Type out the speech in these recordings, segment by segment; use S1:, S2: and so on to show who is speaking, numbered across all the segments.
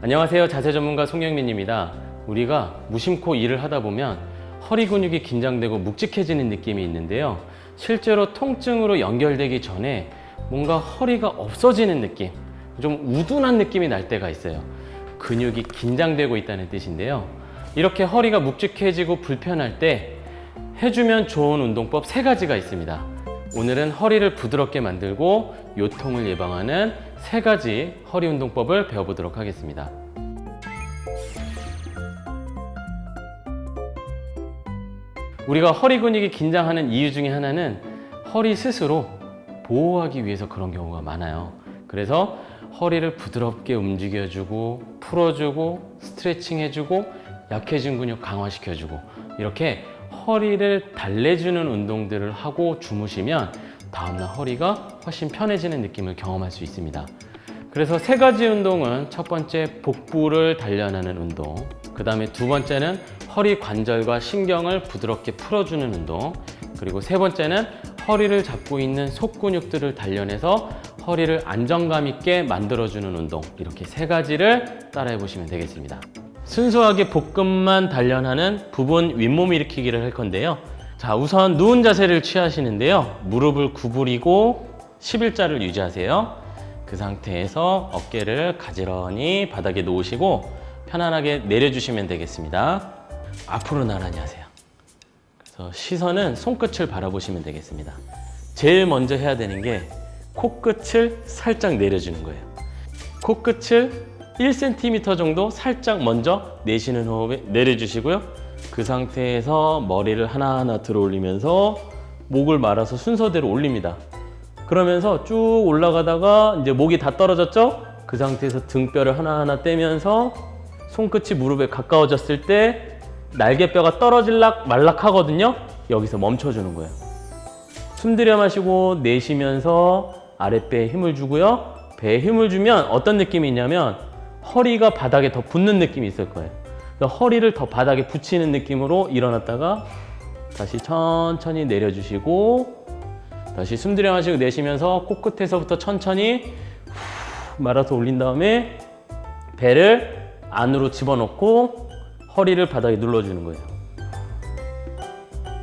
S1: 안녕하세요. 자세 전문가 송영민입니다. 우리가 무심코 일을 하다 보면 허리 근육이 긴장되고 묵직해지는 느낌이 있는데요. 실제로 통증으로 연결되기 전에 뭔가 허리가 없어지는 느낌, 좀 우둔한 느낌이 날 때가 있어요. 근육이 긴장되고 있다는 뜻인데요. 이렇게 허리가 묵직해지고 불편할 때 해주면 좋은 운동법 3가지가 있습니다. 오늘은 허리를 부드럽게 만들고 요통을 예방하는 3가지 허리 운동법을 배워보도록 하겠습니다. 우리가 허리 근육이 긴장하는 이유 중에 하나는 허리 스스로 보호하기 위해서 그런 경우가 많아요. 그래서 허리를 부드럽게 움직여주고 풀어주고 스트레칭 해주고 약해진 근육 강화시켜주고 이렇게 허리를 달래주는 운동들을 하고 주무시면 다음날 허리가 훨씬 편해지는 느낌을 경험할 수 있습니다. 그래서 3가지 운동은 첫 번째 복부를 단련하는 운동, 그 다음에 2번째는 허리 관절과 신경을 부드럽게 풀어주는 운동, 그리고 3번째는 허리를 잡고 있는 속근육들을 단련해서 허리를 안정감 있게 만들어주는 운동, 이렇게 3가지를 따라해 보시면 되겠습니다. 순수하게 복근만 단련하는 부분 윗몸 일으키기를 할 건데요. 자, 우선 누운 자세를 취하시는데요. 무릎을 구부리고 11자를 유지하세요. 그 상태에서 어깨를 가지런히 바닥에 놓으시고 편안하게 내려주시면 되겠습니다. 앞으로 나란히 하세요. 그래서 시선은 손끝을 바라보시면 되겠습니다. 제일 먼저 해야 되는 게 코끝을 살짝 내려주는 거예요. 코끝을 1cm 정도 살짝 먼저 내쉬는 호흡에 내려주시고요. 그 상태에서 머리를 하나하나 들어 올리면서 목을 말아서 순서대로 올립니다. 그러면서 쭉 올라가다가 이제 목이 다 떨어졌죠? 그 상태에서 등뼈를 하나하나 떼면서 손끝이 무릎에 가까워졌을 때 날개뼈가 떨어질락 말락 하거든요. 여기서 멈춰주는 거예요. 숨 들여 마시고 내쉬면서 아랫배에 힘을 주고요. 배에 힘을 주면 어떤 느낌이 있냐면 허리가 바닥에 더 붙는 느낌이 있을 거예요. 허리를 더 바닥에 붙이는 느낌으로 일어났다가 다시 천천히 내려주시고 다시 숨 들여 마시고 내쉬면서 코끝에서부터 천천히 말아서 올린 다음에 배를 안으로 집어넣고 허리를 바닥에 눌러주는 거예요.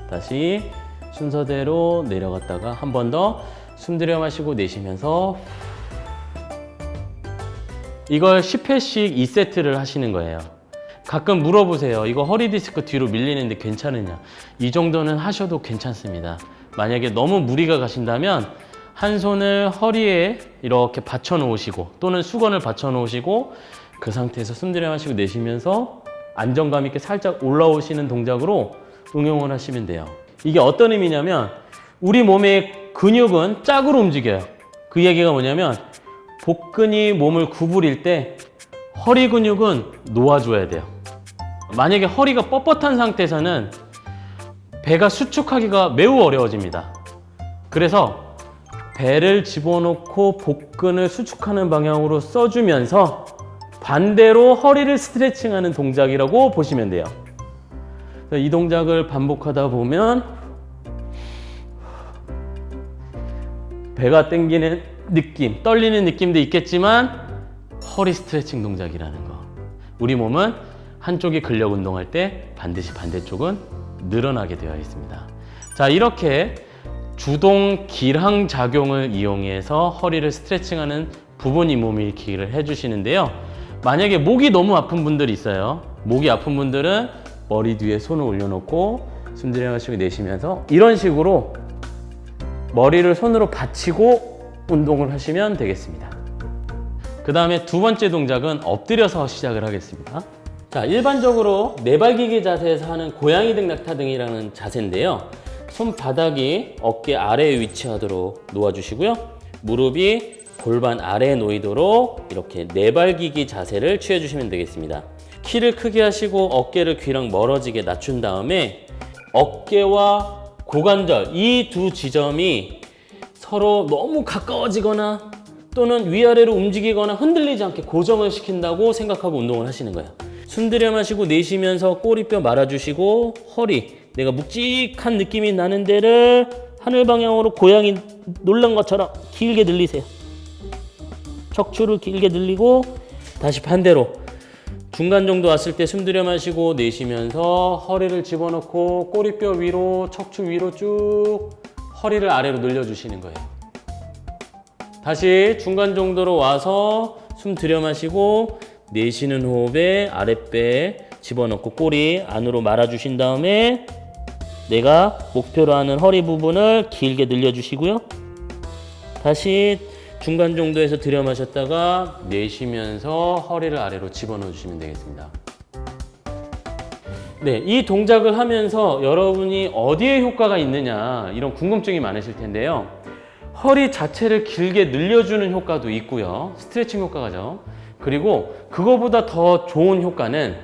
S1: 다시 순서대로 내려갔다가 한 번 더 숨 들여 마시고 내쉬면서 이걸 10회씩 2세트를 하시는 거예요. 가끔 물어보세요. 이거 허리 디스크 뒤로 밀리는데 괜찮으냐? 이 정도는 하셔도 괜찮습니다. 만약에 너무 무리가 가신다면 한 손을 허리에 이렇게 받쳐 놓으시고 또는 수건을 받쳐 놓으시고 그 상태에서 숨 들여 마시고 내쉬면서 안정감 있게 살짝 올라오시는 동작으로 응용을 하시면 돼요. 이게 어떤 의미냐면 우리 몸의 근육은 짝으로 움직여요. 그 얘기가 뭐냐면 복근이 몸을 구부릴 때 허리 근육은 놓아줘야 돼요. 만약에 허리가 뻣뻣한 상태에서는 배가 수축하기가 매우 어려워집니다. 그래서 배를 집어넣고 복근을 수축하는 방향으로 써주면서 반대로 허리를 스트레칭하는 동작이라고 보시면 돼요. 이 동작을 반복하다 보면 배가 당기는 느낌, 떨리는 느낌도 있겠지만 허리 스트레칭 동작이라는 거. 우리 몸은 한쪽이 근력 운동할 때 반드시 반대쪽은 늘어나게 되어 있습니다. 자, 이렇게 주동 기랑 작용을 이용해서 허리를 스트레칭하는 부분 잇몸 일으키기를 해주시는데요. 만약에 목이 너무 아픈 분들이 있어요. 목이 아픈 분들은 머리 뒤에 손을 올려놓고 숨 들여 마시고 내쉬면서 이런 식으로 머리를 손으로 받치고 운동을 하시면 되겠습니다. 그 다음에 2번째 동작은 엎드려서 시작을 하겠습니다. 자, 일반적으로 네발기기 자세에서 하는 고양이 등 낙타 등이라는 자세인데요. 손바닥이 어깨 아래에 위치하도록 놓아주시고요. 무릎이 골반 아래에 놓이도록 이렇게 네발기기 자세를 취해주시면 되겠습니다. 키를 크게 하시고 어깨를 귀랑 멀어지게 낮춘 다음에 어깨와 고관절 이 두 지점이 서로 너무 가까워지거나 또는 위아래로 움직이거나 흔들리지 않게 고정을 시킨다고 생각하고 운동을 하시는 거예요. 숨 들여 마시고 내쉬면서 꼬리뼈 말아주시고 허리, 내가 묵직한 느낌이 나는 데를 하늘 방향으로 고양이 놀란 것처럼 길게 늘리세요. 척추를 길게 늘리고 다시 반대로 중간 정도 왔을 때 숨 들여 마시고 내쉬면서 허리를 집어넣고 꼬리뼈 위로, 척추 위로 쭉 허리를 아래로 늘려주시는 거예요. 다시 중간 정도로 와서 숨 들여 마시고 내쉬는 호흡에 아랫배 집어넣고 꼬리 안으로 말아주신 다음에 내가 목표로 하는 허리 부분을 길게 늘려주시고요. 다시 중간 정도에서 들여 마셨다가 내쉬면서 허리를 아래로 집어넣어 주시면 되겠습니다. 네, 이 동작을 하면서 여러분이 어디에 효과가 있느냐 이런 궁금증이 많으실 텐데요. 허리 자체를 길게 늘려주는 효과도 있고요. 스트레칭 효과가죠. 그리고 그거보다 더 좋은 효과는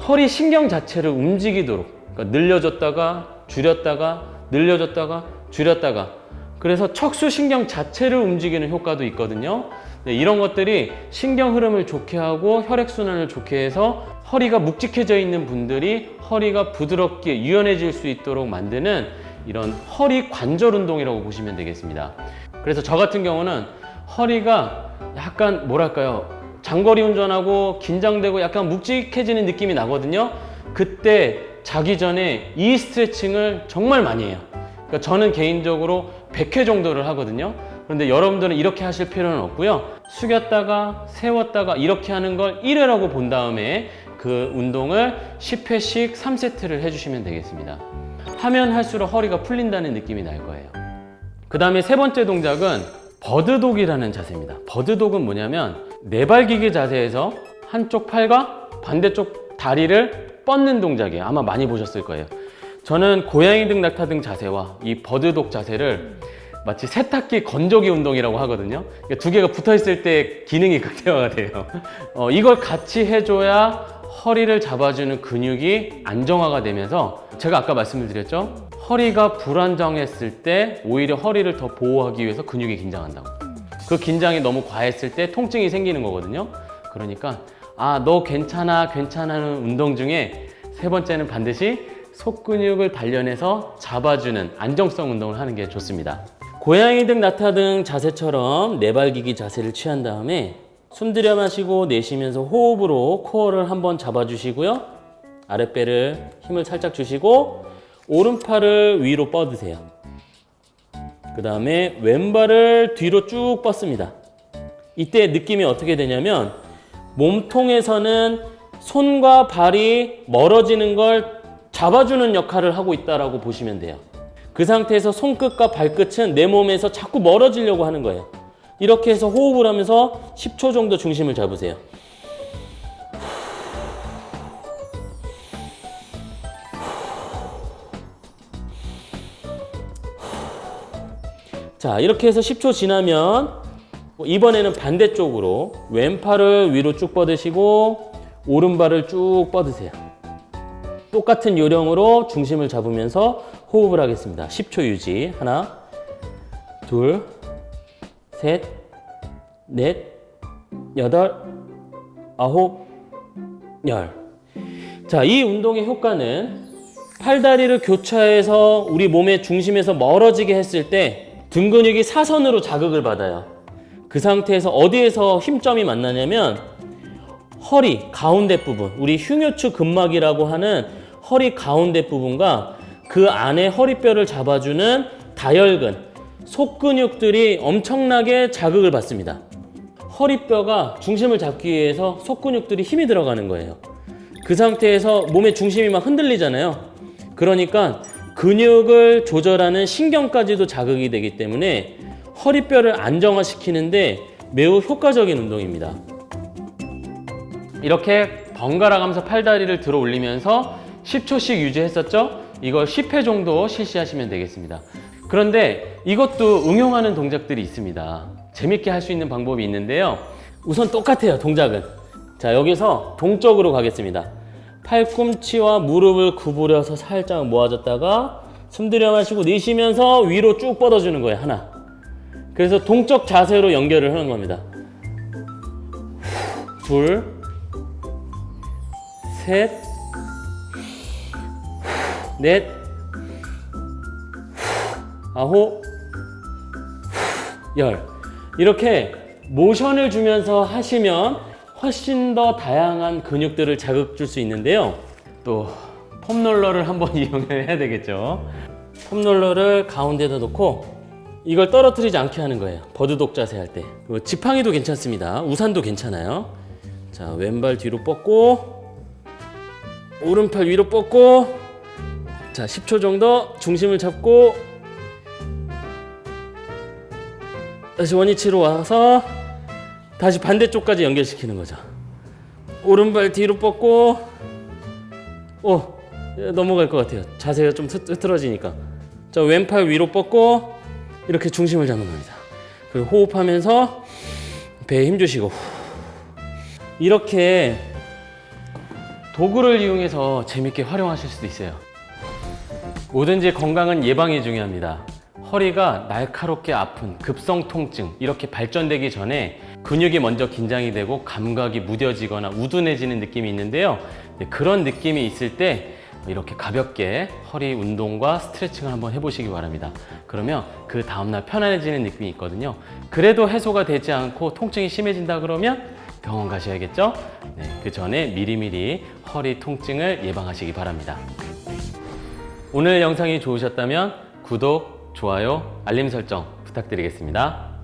S1: 허리 신경 자체를 움직이도록, 그러니까 늘려줬다가 줄였다가 늘려줬다가 줄였다가, 그래서 척수 신경 자체를 움직이는 효과도 있거든요. 네, 이런 것들이 신경 흐름을 좋게 하고 혈액순환을 좋게 해서 허리가 묵직해져 있는 분들이 허리가 부드럽게 유연해질 수 있도록 만드는 이런 허리 관절 운동이라고 보시면 되겠습니다. 그래서 저 같은 경우는 허리가 약간 뭐랄까요, 장거리 운전하고 긴장되고 약간 묵직해지는 느낌이 나거든요. 그때 자기 전에 이 스트레칭을 정말 많이 해요. 그러니까 저는 개인적으로 100회 정도를 하거든요. 그런데 여러분들은 이렇게 하실 필요는 없고요. 숙였다가 세웠다가 이렇게 하는 걸 1회라고 본 다음에 그 운동을 10회씩 3세트를 해주시면 되겠습니다. 하면 할수록 허리가 풀린다는 느낌이 날 거예요. 그 다음에 세 번째 동작은 버드독이라는 자세입니다. 버드독은 뭐냐면 네발기기 자세에서 한쪽 팔과 반대쪽 다리를 뻗는 동작이에요. 아마 많이 보셨을 거예요. 저는 고양이 등 낙타 등 자세와 이 버드독 자세를 마치 세탁기 건조기 운동이라고 하거든요. 그러니까 두 개가 붙어 있을 때 기능이 극대화가 돼요. 이걸 같이 해줘야 허리를 잡아주는 근육이 안정화가 되면서, 제가 아까 말씀을 드렸죠. 허리가 불안정했을 때 오히려 허리를 더 보호하기 위해서 근육이 긴장한다고. 그 긴장이 너무 과했을 때 통증이 생기는 거거든요. 그러니까 너 괜찮아 괜찮아는 운동 중에 세 번째는 반드시 속근육을 단련해서 잡아주는 안정성 운동을 하는 게 좋습니다. 고양이 등 낙타 등 자세처럼 네발기기 자세를 취한 다음에 숨 들여 마시고 내쉬면서 호흡으로 코어를 한번 잡아주시고요. 아랫배를 힘을 살짝 주시고 오른팔을 위로 뻗으세요. 그 다음에 왼발을 뒤로 쭉 뻗습니다. 이때 느낌이 어떻게 되냐면 몸통에서는 손과 발이 멀어지는 걸 잡아주는 역할을 하고 있다고 보시면 돼요. 그 상태에서 손끝과 발끝은 내 몸에서 자꾸 멀어지려고 하는 거예요. 이렇게 해서 호흡을 하면서 10초 정도 중심을 잡으세요. 자, 이렇게 해서 10초 지나면 이번에는 반대쪽으로 왼팔을 위로 쭉 뻗으시고 오른발을 쭉 뻗으세요. 똑같은 요령으로 중심을 잡으면서 호흡을 하겠습니다. 10초 유지. 하나, 둘, 셋, 넷, 여덟, 아홉, 열. 자, 이 운동의 효과는 팔다리를 교차해서 우리 몸의 중심에서 멀어지게 했을 때 등 근육이 사선으로 자극을 받아요. 그 상태에서 어디에서 힘점이 만나냐면 허리 가운데 부분, 우리 흉요추 근막이라고 하는 허리 가운데 부분과 그 안에 허리뼈를 잡아주는 다혈근, 속근육들이 엄청나게 자극을 받습니다. 허리뼈가 중심을 잡기 위해서 속근육들이 힘이 들어가는 거예요. 그 상태에서 몸의 중심이 막 흔들리잖아요. 그러니까 근육을 조절하는 신경까지도 자극이 되기 때문에 허리뼈를 안정화시키는데 매우 효과적인 운동입니다. 이렇게 번갈아 가면서 팔다리를 들어 올리면서 10초씩 유지했었죠? 이걸 10회 정도 실시하시면 되겠습니다. 그런데 이것도 응용하는 동작들이 있습니다. 재밌게 할 수 있는 방법이 있는데요. 우선 똑같아요, 동작은. 자, 여기서 동적으로 가겠습니다. 팔꿈치와 무릎을 구부려서 살짝 모아줬다가 숨 들여 마시고 내쉬면서 위로 쭉 뻗어주는 거예요. 하나. 그래서 동적 자세로 연결을 하는 겁니다. 둘, 셋, 넷, 아홉, 열. 이렇게 모션을 주면서 하시면 훨씬 더 다양한 근육들을 자극 줄 수 있는데요. 또 폼롤러를 한번 이용을 해야 되겠죠. 폼롤러를 가운데다 놓고 이걸 떨어뜨리지 않게 하는 거예요. 버드독 자세 할 때. 그리고 지팡이도 괜찮습니다. 우산도 괜찮아요. 자, 왼발 뒤로 뻗고 오른팔 위로 뻗고 자, 10초 정도 중심을 잡고 다시 원위치로 와서 다시 반대쪽까지 연결시키는 거죠. 오른발 뒤로 뻗고 넘어갈 것 같아요. 자세가 좀 흐트러지니까. 자, 왼팔 위로 뻗고 이렇게 중심을 잡는 겁니다. 그리고 호흡하면서 배에 힘 주시고 이렇게 도구를 이용해서 재밌게 활용하실 수도 있어요. 뭐든지 건강은 예방이 중요합니다. 허리가 날카롭게 아픈 급성 통증 이렇게 발전되기 전에 근육이 먼저 긴장이 되고 감각이 무뎌지거나 우둔해지는 느낌이 있는데요. 그런 느낌이 있을 때 이렇게 가볍게 허리 운동과 스트레칭을 한번 해보시기 바랍니다. 그러면 그 다음날 편안해지는 느낌이 있거든요. 그래도 해소가 되지 않고 통증이 심해진다 그러면 병원 가셔야겠죠? 그 전에 미리미리 허리 통증을 예방하시기 바랍니다. 오늘 영상이 좋으셨다면 구독, 좋아요, 알림 설정 부탁드리겠습니다.